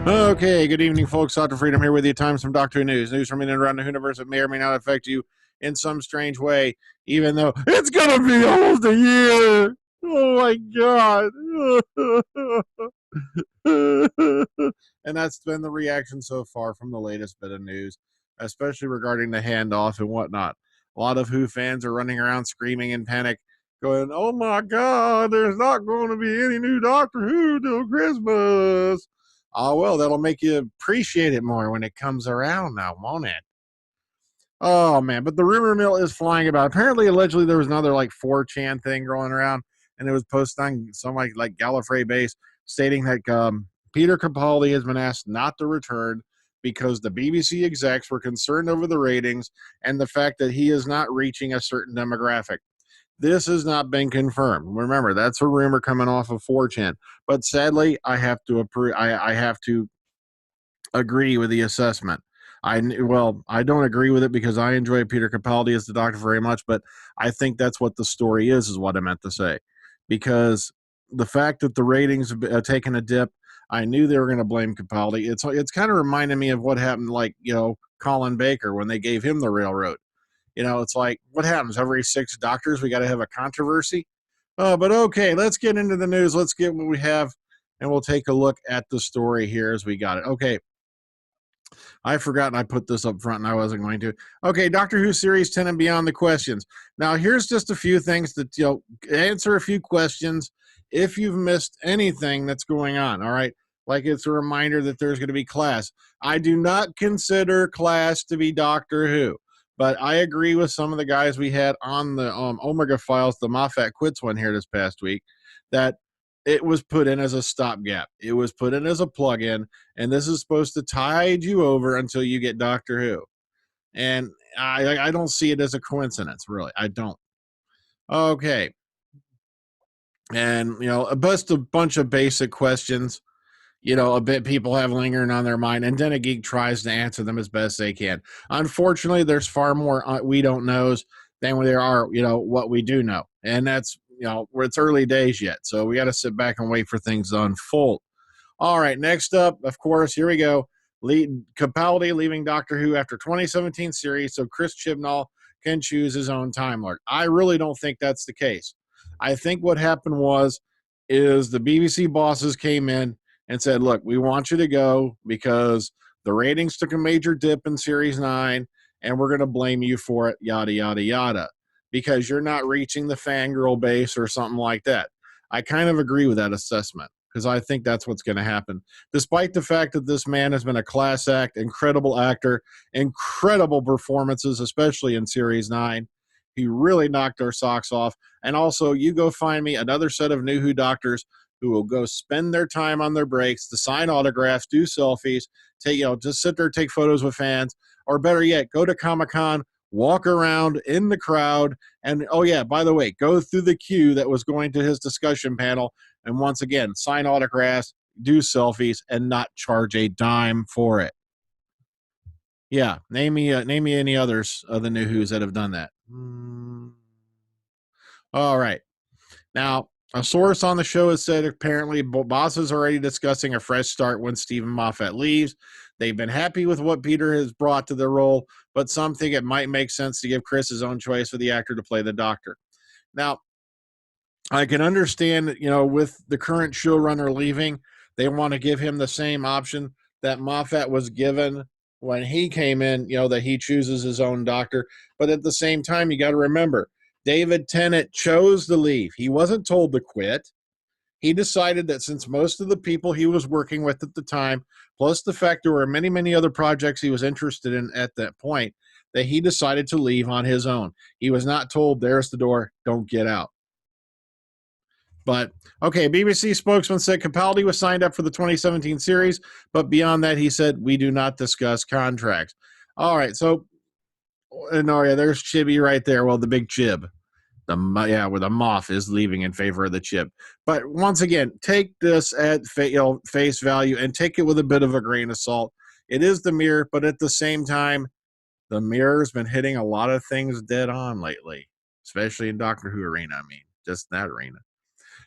Okay, good evening, folks. Dr. Freedom here with you. Time some Doctor Who news. News from in and around the universe that may or may not affect you in some strange way, even though it's going to be almost a year. Oh, my God. And that's been the reaction so far from the latest bit of news, especially regarding the handoff and whatnot. A lot of Who fans are running around screaming in panic, going, oh, my God, there's not going to be any new Doctor Who till Christmas. Oh, well, that'll make you appreciate it more when it comes around now, won't it? Oh, man. But the rumor mill is flying about. Apparently, allegedly, there was another like 4chan thing going around, and it was posted on some like Gallifrey base stating that Peter Capaldi has been asked not to return because the BBC execs were concerned over the ratings and the fact that he is not reaching a certain demographic. This has not been confirmed. Remember, that's a rumor coming off of 4chan. But sadly, I have to I have to agree with the assessment. I don't agree with it because I enjoy Peter Capaldi as the Doctor very much, but I think that's what the story is what I meant to say. Because the fact that the ratings have taken a dip, I knew they were going to blame Capaldi. It's kind of reminding me of what happened, like Colin Baker when they gave him the railroad. It's like, what happens every 6 doctors? We got to have a controversy. But okay, let's get into the news. Let's get what we have, and we'll take a look at the story here as we got it. Okay, I forgot and I put this up front and I wasn't going to. Okay, Doctor Who Series 10 and Beyond, the questions. Now, here's just a few things that, answer a few questions if you've missed anything that's going on, all right? Like it's a reminder that there's going to be class. I do not consider class to be Doctor Who, but I agree with some of the guys we had on the Omega Files, the Moffat Quits one here this past week, that it was put in as a stopgap. It was put in as a plug-in, and this is supposed to tide you over until you get Doctor Who. And I don't see it as a coincidence, really. I don't. Okay. And, a bunch of basic questions, a bit people have lingering on their mind, and Den of Geek tries to answer them as best they can. Unfortunately, there's far more we don't knows than there are, what we do know. And that's, where it's early days yet. So we got to sit back and wait for things to unfold. All right, next up, of course, here we go. Capaldi leaving Doctor Who after 2017 series, so Chris Chibnall can choose his own Time Lord. I really don't think that's the case. I think what happened is the BBC bosses came in and said, look, we want you to go because the ratings took a major dip in Series 9, and we're going to blame you for it, yada, yada, yada, because you're not reaching the fangirl base or something like that. I kind of agree with that assessment because I think that's what's going to happen. Despite the fact that this man has been a class act, incredible actor, incredible performances, especially in Series 9. He really knocked our socks off. And also, you go find me another set of New Who doctors who will go spend their time on their breaks to sign autographs, do selfies, just sit there, take photos with fans, or better yet, go to Comic-Con, walk around in the crowd, and oh yeah, by the way, go through the queue that was going to his discussion panel, and once again, sign autographs, do selfies, and not charge a dime for it. Yeah, name me any others of the New Who's that have done that. All right. Now, a source on the show has said apparently bosses are already discussing a fresh start when Steven Moffat leaves. They've been happy with what Peter has brought to the role, but some think it might make sense to give Chris his own choice for the actor to play the Doctor. Now, I can understand, with the current showrunner leaving, they want to give him the same option that Moffat was given when he came in, that he chooses his own Doctor. But at the same time, you got to remember, David Tennant chose to leave. He wasn't told to quit. He decided that since most of the people he was working with at the time, plus the fact there were many, many other projects he was interested in at that point, that he decided to leave on his own. He was not told, there's the door, don't get out. But, okay, BBC spokesman said Capaldi was signed up for the 2017 series, but beyond that, he said, we do not discuss contracts. All right, so, no, yeah, there's Chibi right there. Well, the big Chib. Where the Moff is leaving in favor of the Chib. But once again, take this at face value and take it with a bit of a grain of salt. It is the mirror, but at the same time, the mirror's been hitting a lot of things dead on lately, especially in Doctor Who arena. I mean, just that arena.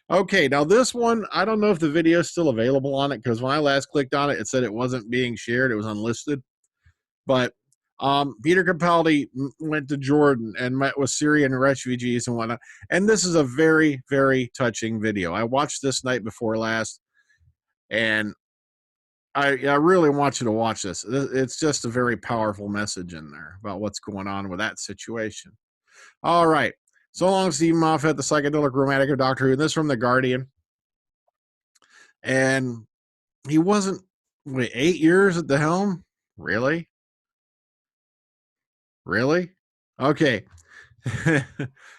Okay, now this one, I don't know if the video is still available on it, because when I last clicked on it, it said it wasn't being shared. It was unlisted. But Peter Capaldi went to Jordan and met with Syrian refugees and whatnot. And this is a very, very touching video. I watched this night before last, and I really want you to watch this. It's just a very powerful message in there about what's going on with that situation. All right. So long, Steven Moffat, the psychedelic romantic of Doctor Who. And this from The Guardian. And he wasn't, 8 years at the helm? Really? Really? Okay.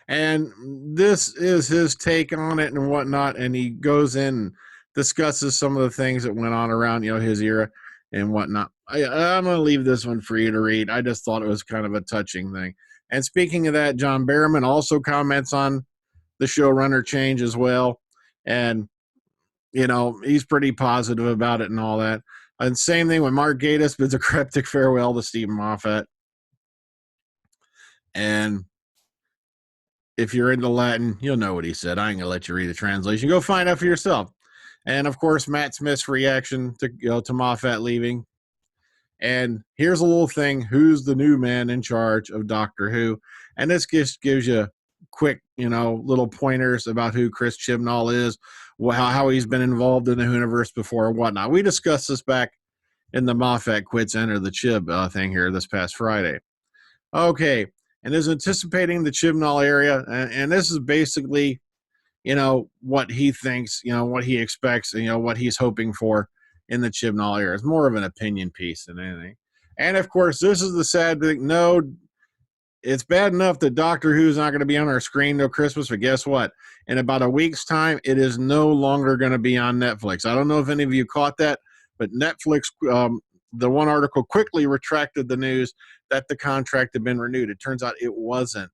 And this is his take on it and whatnot. And he goes in and discusses some of the things that went on around, his era and whatnot. I'm going to leave this one for you to read. I just thought it was kind of a touching thing. And speaking of that, John Barrowman also comments on the showrunner change as well. And, he's pretty positive about it and all that. And same thing with Mark Gatiss bids a cryptic farewell to Steven Moffat. And if you're into Latin, you'll know what he said. I ain't gonna let you read the translation. Go find out for yourself. And of course, Matt Smith's reaction to Moffat leaving. And here's a little thing: who's the new man in charge of Doctor Who? And this just gives you quick, little pointers about who Chris Chibnall is, how he's been involved in the universe before and whatnot. We discussed this back in the Moffat Quits Enter the Chib thing here this past Friday. Okay. And is anticipating the Chibnall area. And this is basically, what he thinks, what he expects, what he's hoping for in the Chibnall area. It's more of an opinion piece than anything. And of course, this is the sad thing. No, it's bad enough that Doctor Who's not going to be on our screen till Christmas, but guess what? In about a week's time, it is no longer going to be on Netflix. I don't know if any of you caught that, but Netflix, the one article quickly retracted the news that the contract had been renewed. It turns out it wasn't.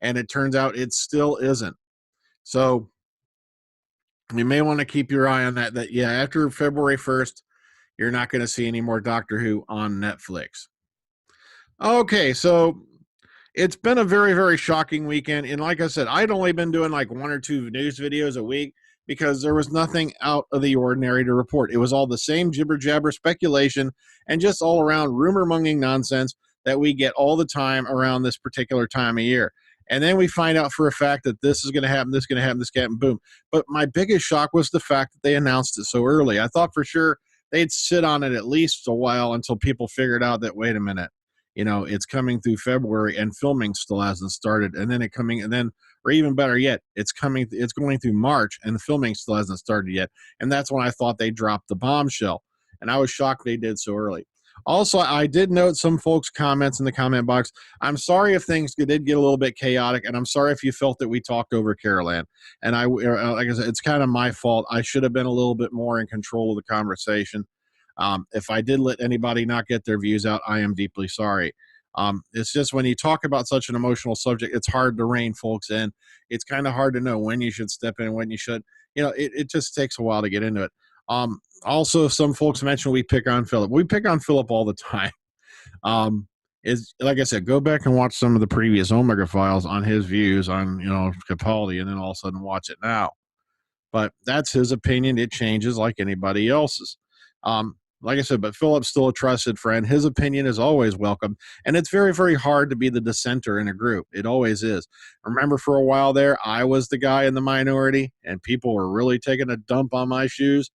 And it turns out it still isn't. So you may want to keep your eye on that. After February 1st, you're not going to see any more Doctor Who on Netflix. Okay, so it's been a very, very shocking weekend. And like I said, I'd only been doing like 1 or 2 news videos a week because there was nothing out of the ordinary to report. It was all the same jibber jabber speculation and just all around rumor monging nonsense that we get all the time around this particular time of year. And then we find out for a fact that this is going to happen, this is going to happen, this can happen, boom. But my biggest shock was the fact that they announced it so early. I thought for sure they'd sit on it at least a while until people figured out that, wait a minute, it's coming through February and filming still hasn't started. Or even better yet, it's going through March and the filming still hasn't started yet. And that's when I thought they dropped the bombshell. And I was shocked they did so early. Also, I did note some folks' comments in the comment box. I'm sorry if things did get a little bit chaotic, and I'm sorry if you felt that we talked over Carol Ann. And like I said, it's kind of my fault. I should have been a little bit more in control of the conversation. If I did let anybody not get their views out, I am deeply sorry. It's just when you talk about such an emotional subject, it's hard to rein folks in. It's kind of hard to know when you should step in and when you should. It just takes a while to get into it. Also, some folks mentioned we pick on Philip. We pick on Philip all the time. Is like I said, go back and watch some of the previous Omega files on his views on Capaldi, and then all of a sudden watch it now. But that's his opinion. It changes like anybody else's. Like I said, but Philip's still a trusted friend. His opinion is always welcome. And it's very, very hard to be the dissenter in a group. It always is. Remember for a while there, I was the guy in the minority and people were really taking a dump on my shoes.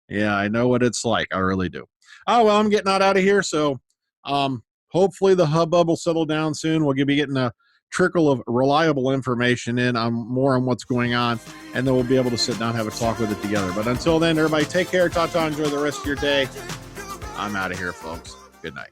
Yeah, I know what it's like. I really do. Oh, well, I'm getting out of here. So hopefully the hubbub will settle down soon. We'll be getting a trickle of reliable information in more on what's going on, and then we'll be able to sit down and have a talk with it together. But until then, everybody take care. Ta-ta. Enjoy the rest of your day. I'm out of here, folks. Good night.